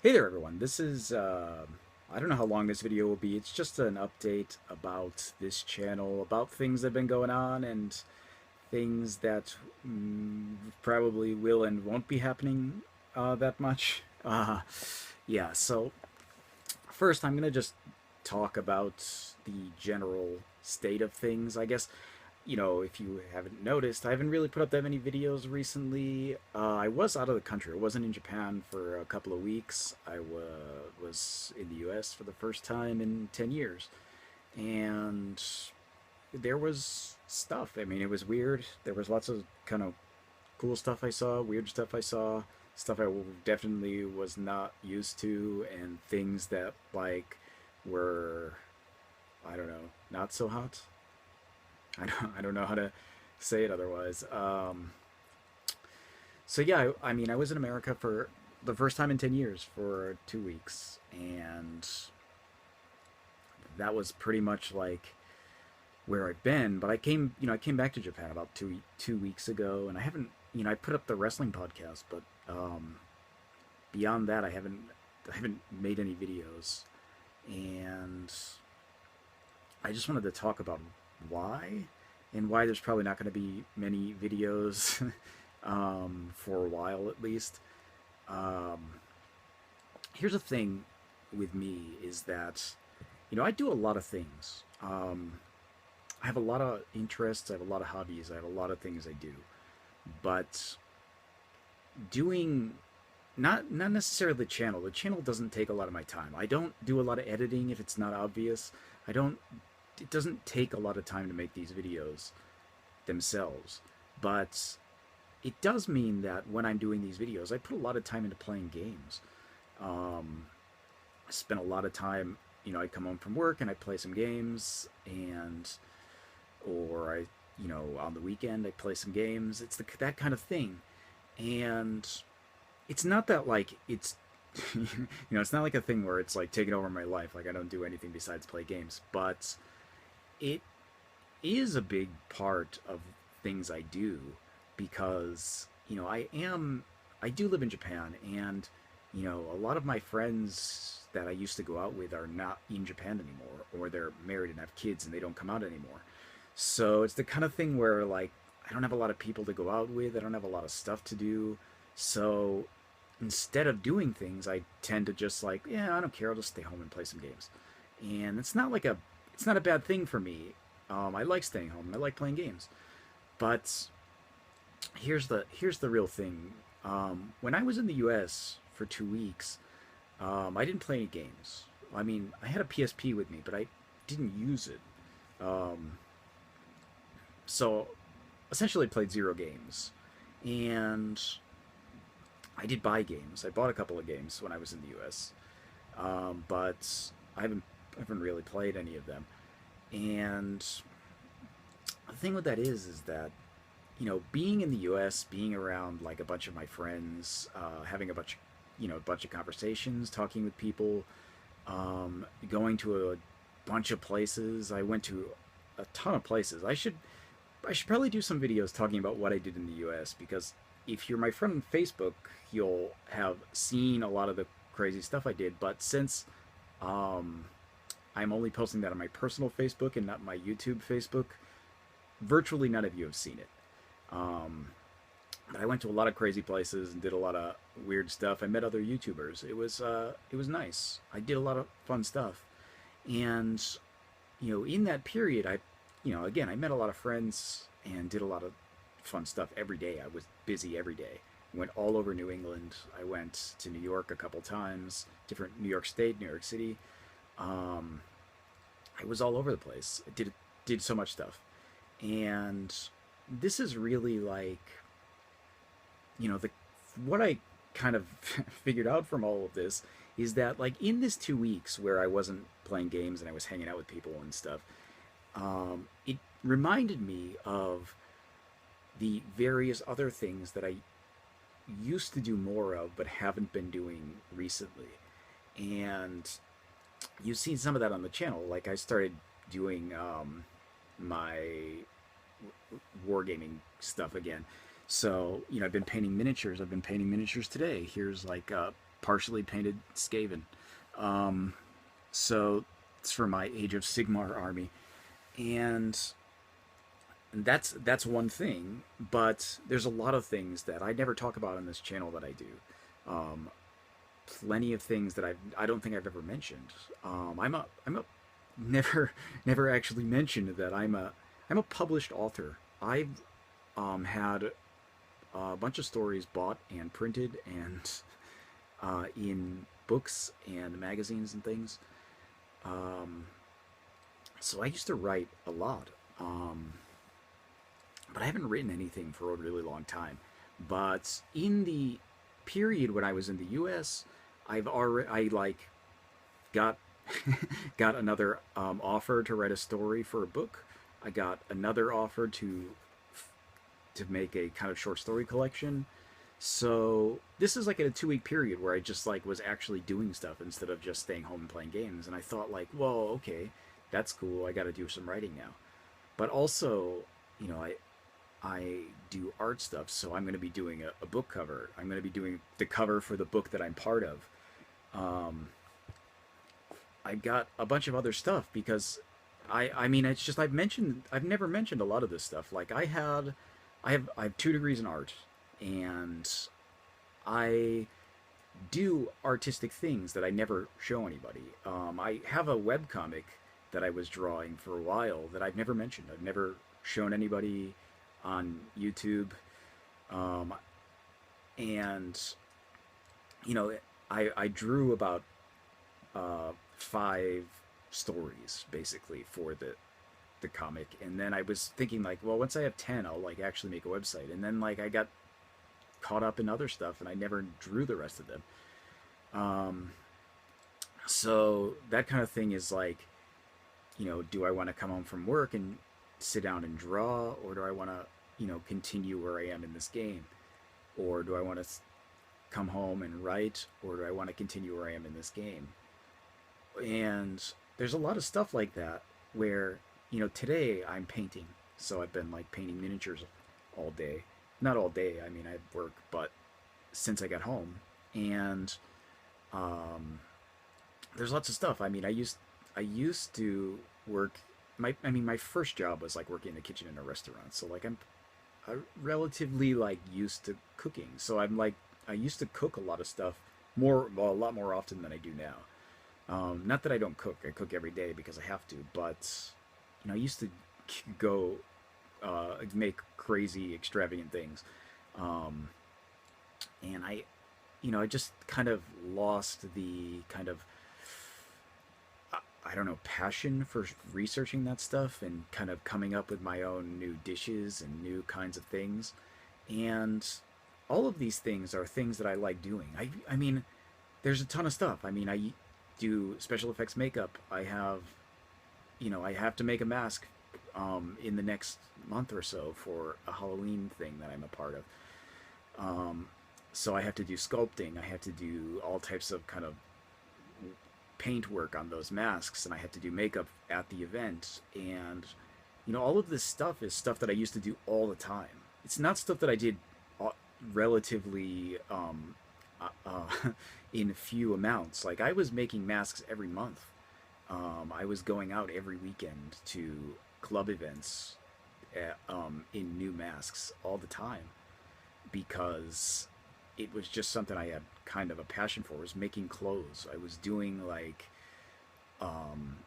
Hey there, everyone. This is, I don't know how long this video will be. It's just an update about this channel, about things that have been going on, and things that probably will and won't be happening that much. Yeah, so first I'm going to just talk about the general state of things, I guess. If you haven't noticed, I haven't really put up that many videos recently. I was out of the country. I wasn't in Japan for a couple of weeks. I was in the US for the first time in 10 years. And there was stuff. I mean, it was weird. There was lots of kind of cool stuff I saw, weird stuff I saw, stuff I definitely was not used to, and things that, like, were, I don't know, not so hot. I don't know how to say it otherwise. So yeah, I mean, I was in America for the first time in 10 years for 2 weeks, and that was pretty much like where I've been. But I came back to Japan about two weeks ago, and I haven't, I put up the wrestling podcast, but beyond that, I haven't made any videos, and I just wanted to talk about why and why there's probably not going to be many videos for a while at least. Um, Here's the thing with me is that, I do a lot of things. I have a lot of interests, I have a lot of hobbies, I have a lot of things I do. But doing not necessarily the channel. The channel doesn't take a lot of my time. I don't do a lot of editing if it's not obvious. I don't it doesn't take a lot of time to make these videos themselves. But it does mean that when I'm doing these videos, I put a lot of time into playing games. Um, I spend a lot of time, I come home from work and I play some games, and or on the weekend I play some games. It's that kind of thing, and it's not that like it's it's not like a thing where it's like taking over my life. Like I don't do anything besides play games, but it is a big part of things I do because I do live in Japan, and a lot of my friends that I used to go out with are not in Japan anymore, or they're married and have kids and they don't come out anymore. So it's the kind of thing where, like, I don't have a lot of people to go out with. I don't have a lot of stuff to do. So instead of doing things, I tend to just, like, yeah, I don't care. I'll just stay home and play some games. And it's not a bad thing for me. I like staying home and I like playing games. But here's the real thing. When I was in the U.S. for 2 weeks, I didn't play any games. I mean, I had a PSP with me, but I didn't use it. Um, so essentially, I played zero games, and I did buy games. I bought a couple of games when I was in the U.S., but I haven't really played any of them. And the thing with that is that being in the U.S., being around like a bunch of my friends, having a bunch of conversations, talking with people, going to a bunch of places. I went to a ton of places. I should probably do some videos talking about what I did in the U.S. because if you're my friend on Facebook, you'll have seen a lot of the crazy stuff I did. But since um, I'm only posting that on my personal Facebook and not my YouTube Facebook, virtually none of you have seen it. Um, but I went to a lot of crazy places and did a lot of weird stuff. I met other YouTubers. It was nice. I did a lot of fun stuff, and in that period, again, I met a lot of friends and did a lot of fun stuff every day. I was busy every day. Went all over New England. I went to New York a couple times, different New York State, New York City. Um, I was all over the place. I did so much stuff, and this is really like the what I kind of figured out from all of this is that, like, in this 2 weeks where I wasn't playing games and I was hanging out with people and stuff, it reminded me of the various other things that I used to do more of but haven't been doing recently. And you've seen some of that on the channel. Like, I started doing my wargaming stuff again. So, I've been painting miniatures. I've been painting miniatures today. Here's like partially painted Skaven. Um, so it's for my Age of Sigmar army, and that's one thing. But there's a lot of things that I never talk about on this channel that I do. Um, Plenty of things that I don't think I've ever mentioned. I'm a never never actually mentioned that I'm a published author. I've had a bunch of stories bought and printed and in books and magazines and things. Um, so I used to write a lot, um, but I haven't written anything for a really long time. But in the period when I was in the U.S., I like got got another offer to write a story for a book. I got another offer to make a kind of short story collection. So this is like in a 2 week period where I just like was actually doing stuff instead of just staying home and playing games. And I thought like, well, okay, that's cool. I got to do some writing now. But also, you know, I do art stuff, so I'm going to be doing a book cover. I'm going to be doing the cover for the book that I'm part of. Um, I've got a bunch of other stuff because I mean it's just I've never mentioned a lot of this stuff. Like I have 2 degrees in art, and I do artistic things that I never show anybody. I have a web comic that I was drawing for a while that I've never mentioned. I've never shown anybody on YouTube, um, and you know I drew about 5 stories basically for the comic, and then I was thinking like, well, once I have 10, I'll like actually make a website, and then like I got caught up in other stuff and I never drew the rest of them. Um, so that kind of thing is like, you know, do I want to come home from work and sit down and draw, or do I want to, you know, continue where I am in this game, or do I want to come home and write, or do I want to continue where I am in this game? And there's a lot of stuff like that where, you know, today I'm painting, so I've been like painting miniatures all day. Not all day, I mean I work, but since I got home, and um, there's lots of stuff. I mean I used to work. I mean my first job was like working in the kitchen in a restaurant, so like I relatively like used to cooking. So I'm like I used to cook a lot of stuff more, well, a lot more often than I do now. Not that I don't cook. I cook every day because I have to. But you know, I used to go make crazy, extravagant things, um, and you know, I just kind of lost the kind of I don't know, passion for researching that stuff and kind of coming up with my own new dishes and new kinds of things. And all of these things are things that I like doing. I mean, there's a ton of stuff. I mean, I do special effects makeup. I have, you know, I have to make a mask in the next month or so for a Halloween thing that I'm a part of. Um, so I have to do sculpting. I have to do all types of kind of paint work on those masks, and I have to do makeup at the event. And you know, all of this stuff is stuff that I used to do all the time. It's not stuff that I did relatively in few amounts. Like I was making masks every month. I was going out every weekend to club events in new masks all the time because it was just something I had kind of a passion for, was making clothes. I was doing like, um,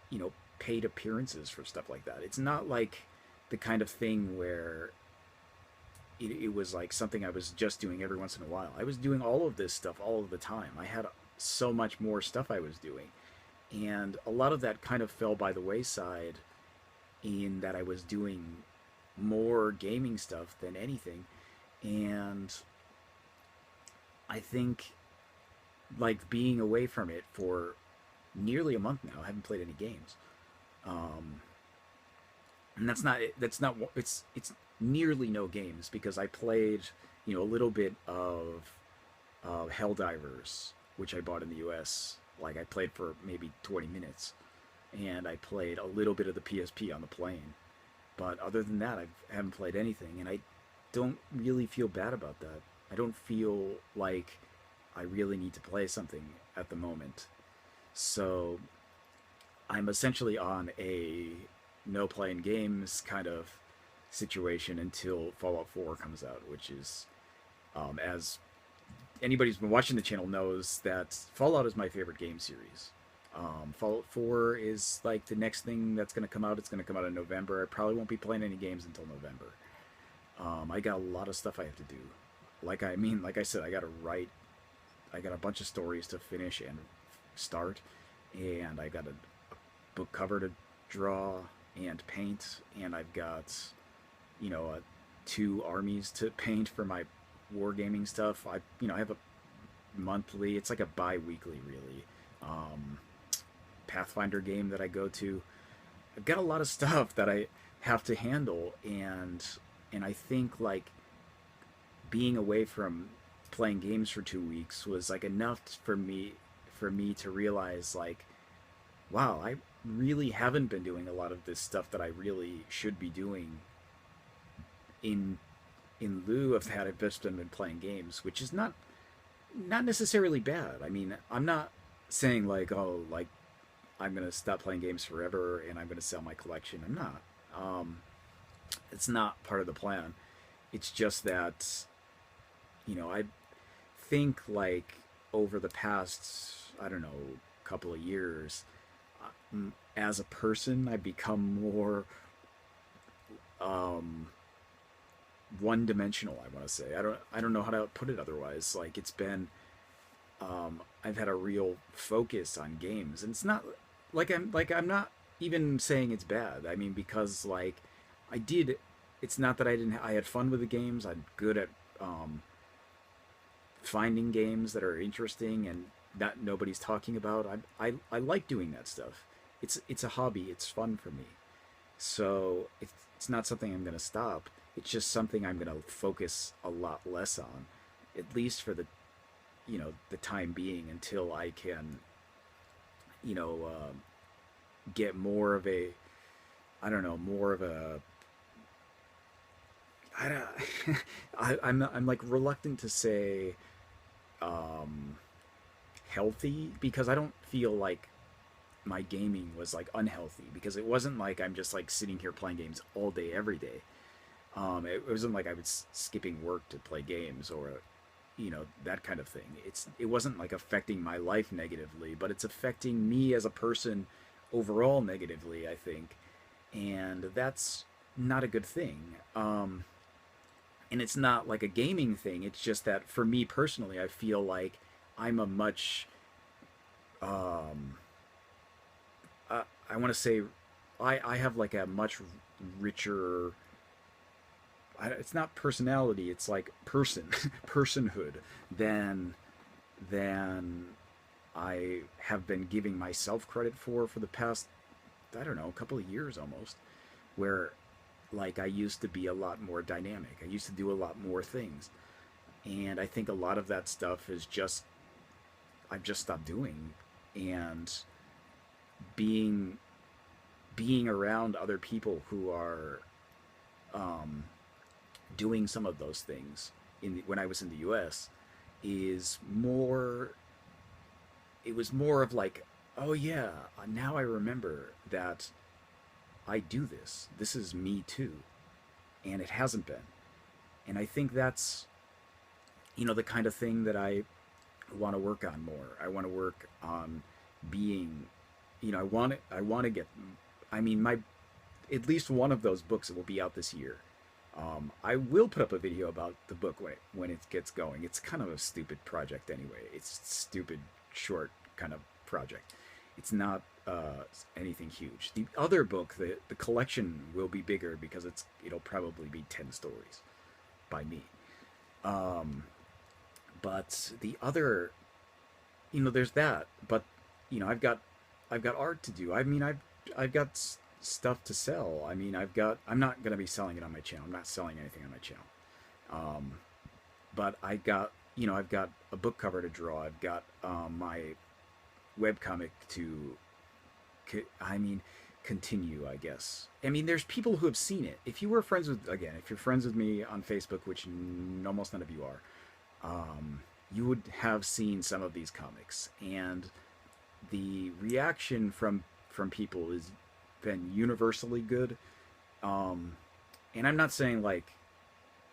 you know, paid appearances for stuff like that. It's not like the kind of thing where it was like something I was just doing every once in a while. I was doing all of this stuff all of the time. I had so much more stuff I was doing. And a lot of that kind of fell by the wayside in that I was doing more gaming stuff than anything. And I think like being away from it for nearly a month now, I haven't played any games. Um, and that's not it's nearly no games because I played, you know, a little bit of Helldivers, which I bought in the US. Like I played for maybe 20 minutes, and I played a little bit of the PSP on the plane. But other than that, I haven't played anything, and I don't really feel bad about that. I don't feel like I really need to play something at the moment. So I'm essentially on a no playing games kind of situation until Fallout 4 comes out, which is, as anybody who's been watching the channel knows, that Fallout is my favorite game series. Fallout 4 is like the next thing that's going to come out. It's going to come out in November. I probably won't be playing any games until November. I got a lot of stuff I have to do. Like I said, I got to write. I got a bunch of stories to finish and start, and I got a book cover to draw and paint, and I've got, two armies to paint for my wargaming stuff. I have a monthly. It's like a bi-weekly, really. Um, Pathfinder game that I go to. I've got a lot of stuff that I have to handle, and I think like being away from playing games for 2 weeks was like enough for me to realize like, wow, I really haven't been doing a lot of this stuff that I really should be doing in in lieu of that. I've just been playing games, which is not necessarily bad. I mean, I'm not saying like, oh, like I'm gonna stop playing games forever and I'm gonna sell my collection. I'm not. It's not part of the plan. It's just that, I think like over the past, I don't know, couple of years, as a person, I've become more um, one-dimensional. I want to say I don't know how to put it otherwise. Like it's been, I've had a real focus on games, and it's not I'm not even saying it's bad. I mean, because like I did. It's not that I didn't. I had fun with the games. I'm good at finding games that are interesting and that nobody's talking about. I like doing that stuff. It's a hobby. It's fun for me. So it's not something I'm gonna stop. It's just something I'm gonna focus a lot less on, at least for the time being, until I can you know get more of a, I don't know, more of a, I don't, I'm like reluctant to say um, healthy, because I don't feel like my gaming was like unhealthy, because it wasn't like I'm just like sitting here playing games all day every day. It wasn't like I was skipping work to play games, or that kind of thing. It wasn't like affecting my life negatively, but it's affecting me as a person overall negatively, I think, and that's not a good thing. And it's not like a gaming thing. It's just that for me personally, I feel like I'm a much um, I want to say I have like a much richer, it's not personality, it's like personhood than than I have been giving myself credit for the past, I don't know, a couple of years almost, where like I used to be a lot more dynamic. I used to do a lot more things. And I think a lot of that stuff is just I've just stopped doing, and being being around other people who are um, doing some of those things when I was in the U.S. is more. It was more of like, oh yeah, now I remember that I do this. This is me too, and it hasn't been. And I think that's the kind of thing that I want to work on more. I want to work on being, I want to get. I mean, my at least one of those books will be out this year. I will put up a video about the book when it gets going. It's kind of a stupid project anyway. It's stupid, short kind of project. It's not anything huge. The other book, the collection, will be bigger because it'll probably be 10 stories by me. Um, but the other, there's that. But I've got art to do. I mean, I've got stuff to sell. I mean, I'm not gonna be selling it on my channel. I'm not selling anything on my channel. Um, but I've got a book cover to draw. I've got my webcomic to, I mean, continue, I guess. I mean, there's people who have seen it. If you were friends with, again, if you're friends with me on Facebook, which almost none of you are, you would have seen some of these comics, and the reaction from people has been universally good. Um, and I'm not saying like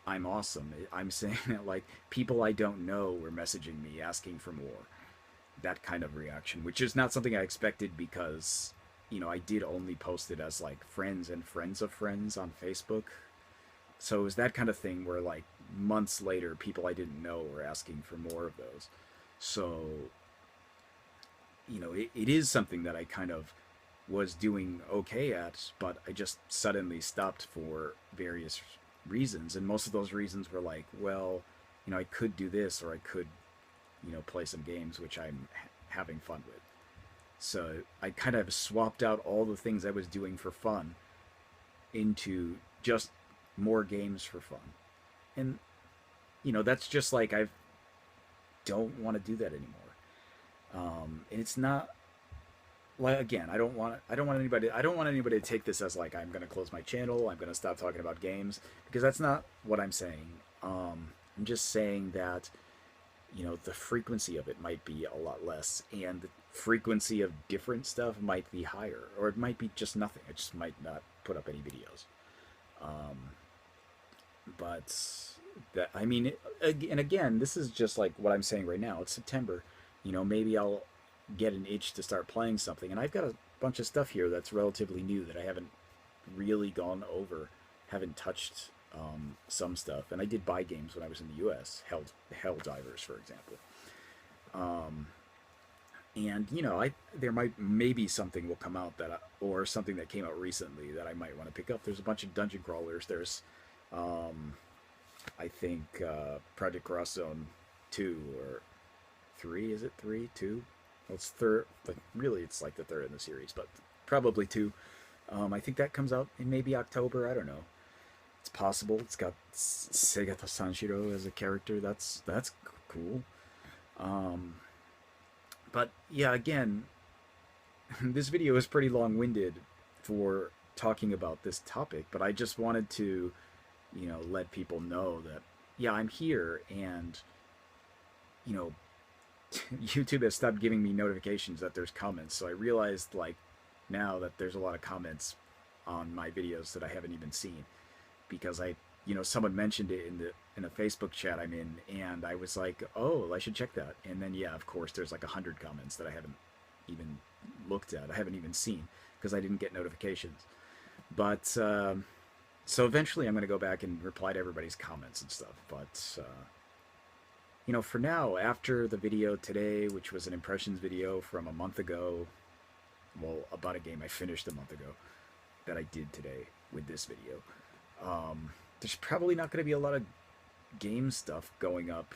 I'm awesome. I'm saying that like people I don't know were messaging me asking for more. That kind of reaction, which is not something I expected because I did only post it as like friends and friends of friends on Facebook. So it was that kind of thing where like months later, people I didn't know were asking for more of those. So it is something that I kind of was doing okay at, but I just suddenly stopped for various reasons. And most of those reasons were like, well, I could do this or I could, play some games, which I'm having fun with. So I kind of swapped out all the things I was doing for fun into just more games for fun. And, that's just like I don't want to do that anymore. And it's not like again, I don't want anybody to take this as like I'm gonna close my channel, I'm gonna stop talking about games because that's not what I'm saying. I'm just saying that the frequency of it might be a lot less, and the frequency of different stuff might be higher, or it might be just nothing. I just might not put up any videos. Um, but that I mean, and again, this is just like what I'm saying right now. It's September. Maybe I'll get an itch to start playing something, and I've got a bunch of stuff here that's relatively new that I haven't really gone over, haven't touched some stuff, and I did buy games when I was in the U.S. Hell Divers, for example. Um, and I there might maybe something will come out or something that came out recently that I might want to pick up. There's a bunch of dungeon crawlers. There's um, I think Project Cross Zone 2 or 3. Is it 3? 2? Well, it's third. But really, it's like the third in the series, but probably 2. I think that comes out in maybe October. I don't know. It's possible. It's got Segata Sanshiro as a character. That's cool. Um, but yeah, again, this video is pretty long-winded for talking about this topic, but I just wanted to, let people know that yeah, I'm here, and you know, YouTube has stopped giving me notifications that there's comments. So I realized like now that there's a lot of comments on my videos that I haven't even seen because someone mentioned it in a Facebook chat I'm in, and I was like, oh, I should check that. And then yeah, of course, there's like 100 comments that I haven't even looked at. I haven't even seen because I didn't get notifications. But so eventually, I'm going to go back and reply to everybody's comments and stuff. But for now, after the video today, which was an impressions video from a month ago, well, about a game I finished a month ago that I did today with this video, there's probably not going to be a lot of game stuff going up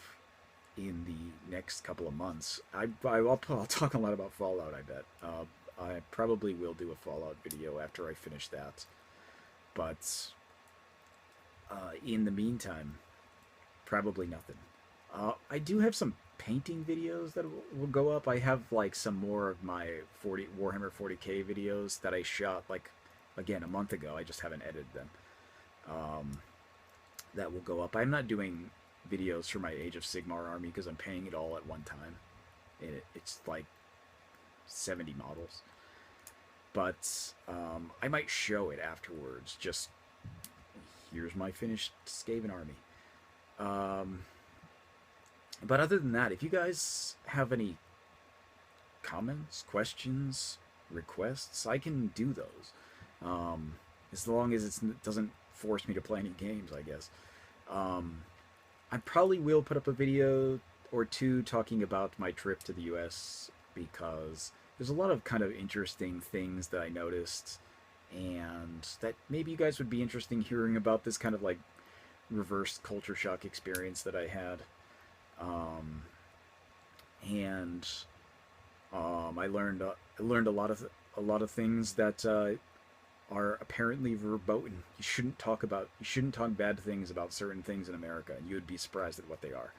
in the next couple of months. I'll talk a lot about Fallout, I bet. I probably will do a Fallout video after I finish that. But in the meantime, probably nothing. I do have some painting videos that will go up. I have like some more of my Warhammer 40k videos that I shot like again a month ago. I just haven't edited them. That will go up. I'm not doing videos for my Age of Sigmar army because I'm paying it all at one time. It's like 70 models. But I might show it afterwards. Just here's my finished Skaven army. But other than that, if you guys have any comments, questions, requests, I can do those. As long as it doesn't force me to play any games, I guess. I probably will put up a video or two talking about my trip to the US because there's a lot of kind of interesting things that I noticed, and that maybe you guys would be interested in hearing about this kind of like reverse culture shock experience that I had. And I learned a lot of things that are apparently verboten. You shouldn't talk bad things about certain things in America, and you would be surprised at what they are.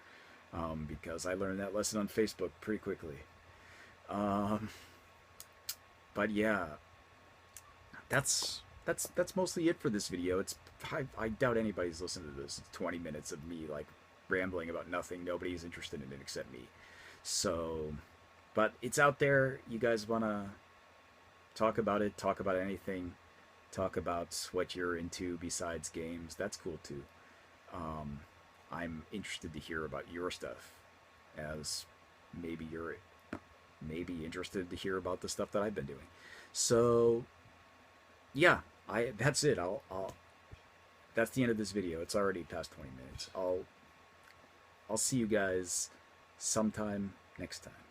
Because I learned that lesson on Facebook pretty quickly. Um, but yeah, that's mostly it for this video. I doubt anybody's listened to this. It's 20 minutes of me like rambling about nothing. Nobody's interested in it except me. So, but it's out there. You guys want to talk about it, talk about anything, talk about what you're into besides games. That's cool too. Um, I'm interested to hear about your stuff, as maybe you're maybe interested to hear about the stuff that I've been doing. So yeah, I that's it. I'll that's the end of this video. It's already past 20 minutes. I'll see you guys sometime next time.